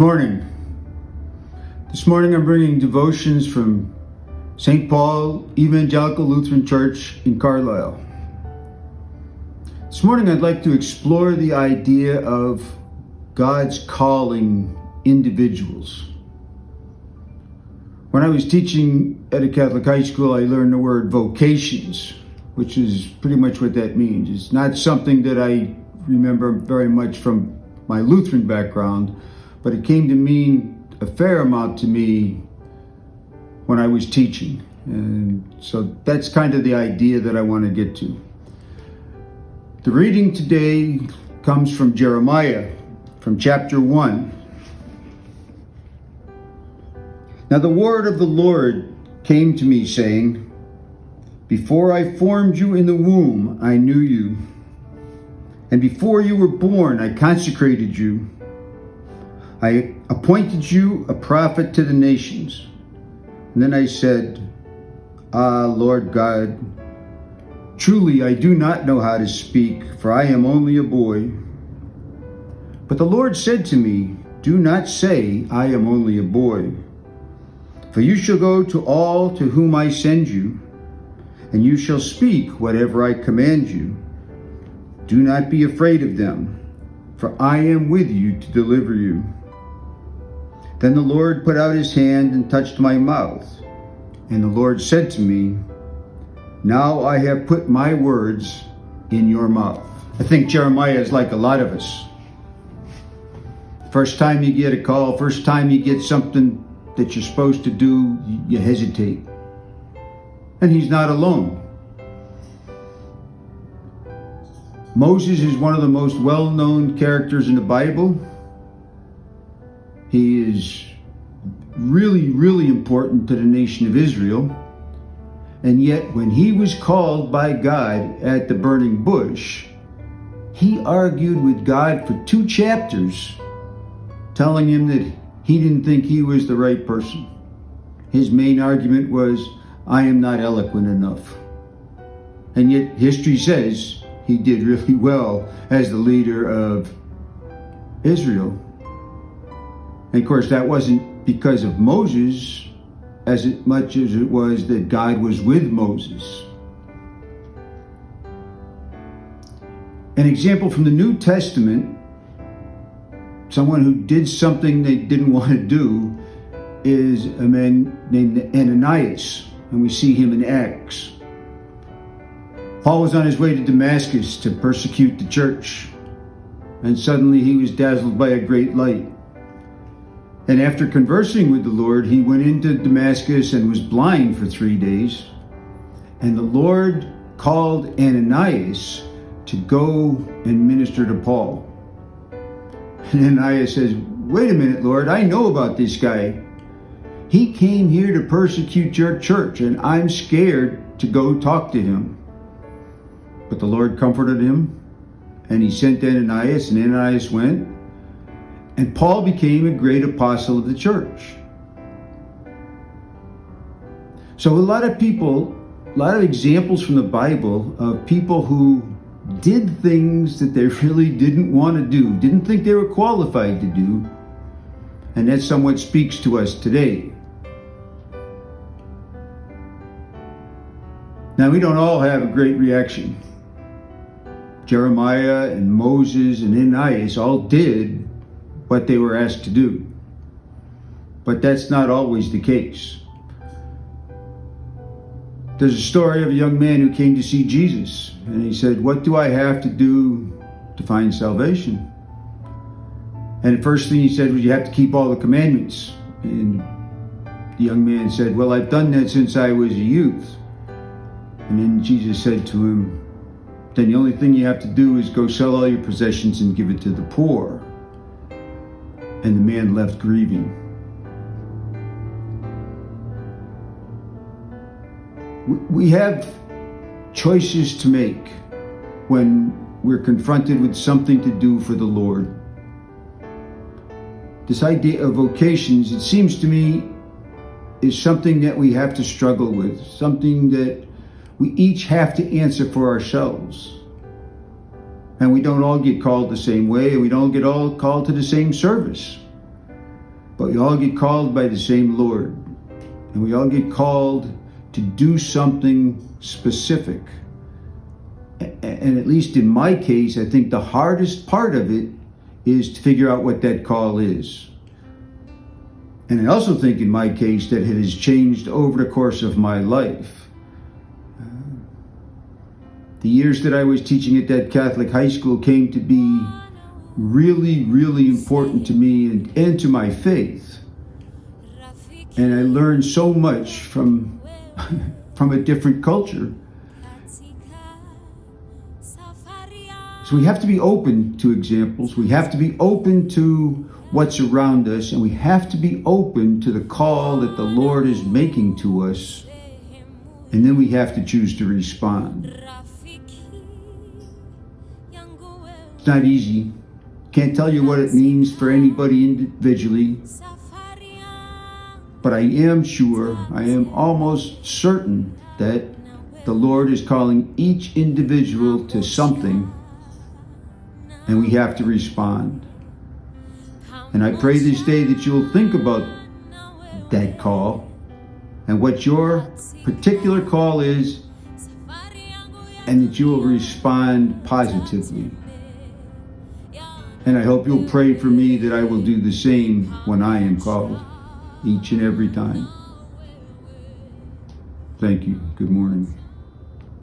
Morning. This morning I'm bringing devotions from St. Paul Evangelical Lutheran Church in Carlisle. This morning I'd like to explore the idea of God's calling individuals. When I was teaching at a Catholic high school, I learned the word vocations, which is pretty much what that means. It's not something that I remember very much from my Lutheran background, but it came to mean a fair amount to me when I was teaching. And so that's kind of the idea that I want to get to. The reading today comes from Jeremiah, from chapter 1. Now the word of the Lord came to me, saying, "Before I formed you in the womb, I knew you. And before you were born, I consecrated you. I appointed you a prophet to the nations." And then I said, "Ah, Lord God, truly I do not know how to speak, for I am only a boy." But the Lord said to me, "Do not say, I am only a boy. For you shall go to all to whom I send you, and you shall speak whatever I command you. Do not be afraid of them, for I am with you to deliver you." Then the Lord put out his hand and touched my mouth. And the Lord said to me, "Now I have put my words in your mouth." I think Jeremiah is like a lot of us. First time you get a call, first time you get something that you're supposed to do, you hesitate. And he's not alone. Moses is one of the most well-known characters in the Bible. He is really important to the nation of Israel. And yet, when he was called by God at the burning bush, he argued with God for 2 chapters, telling him that he didn't think he was the right person. His main argument was, "I am not eloquent enough." And yet, history says he did really well as the leader of Israel. And of course, that wasn't because of Moses as much as it was that God was with Moses. An example from the New Testament, someone who did something they didn't want to do, is a man named Ananias, and we see him in Acts. Paul was on his way to Damascus to persecute the church, and suddenly he was dazzled by a great light. And after conversing with the Lord, he went into Damascus and was blind for 3 days. And the Lord called Ananias to go and minister to Paul. And Ananias says, "Wait a minute, Lord, I know about this guy. He came here to persecute your church, and I'm scared to go talk to him." But the Lord comforted him, and he sent Ananias, and Ananias went. And Paul became a great apostle of the church. So a lot of examples from the Bible of people who did things that they really didn't want to do, didn't think they were qualified to do, and that somewhat speaks to us today. Now, we don't all have a great reaction. Jeremiah and Moses and Ananias all did what they were asked to do. But that's not always the case. There's a story of a young man who came to see Jesus, and he said, "What do I have to do to find salvation?" And the first thing he said was, "You have to keep all the commandments." And the young man said, "Well, I've done that since I was a youth." And then Jesus said to him, "Then the only thing you have to do is go sell all your possessions and give it to the poor." And the man left grieving. We have choices to make when we're confronted with something to do for the Lord. This idea of vocations, it seems to me, is something that we have to struggle with, something that we each have to answer for ourselves. And we don't all get called the same way, and we don't get all called to the same service. But we all get called by the same Lord. And we all get called to do something specific. And at least in my case, I think the hardest part of it is to figure out what that call is. And I also think in my case that it has changed over the course of my life. The years that I was teaching at that Catholic high school came to be really, really important to me and to my faith. And I learned so much from a different culture. So we have to be open to examples. We have to be open to what's around us, and we have to be open to the call that the Lord is making to us. And then we have to choose to respond. It's not easy. Can't tell you what it means for anybody individually. But I am sure, I am almost certain that the Lord is calling each individual to something, and we have to respond. And I pray this day that you'll think about that call and what your particular call is, and that you will respond positively. And I hope you'll pray for me that I will do the same when I am called, each and every time. Thank you. Good morning.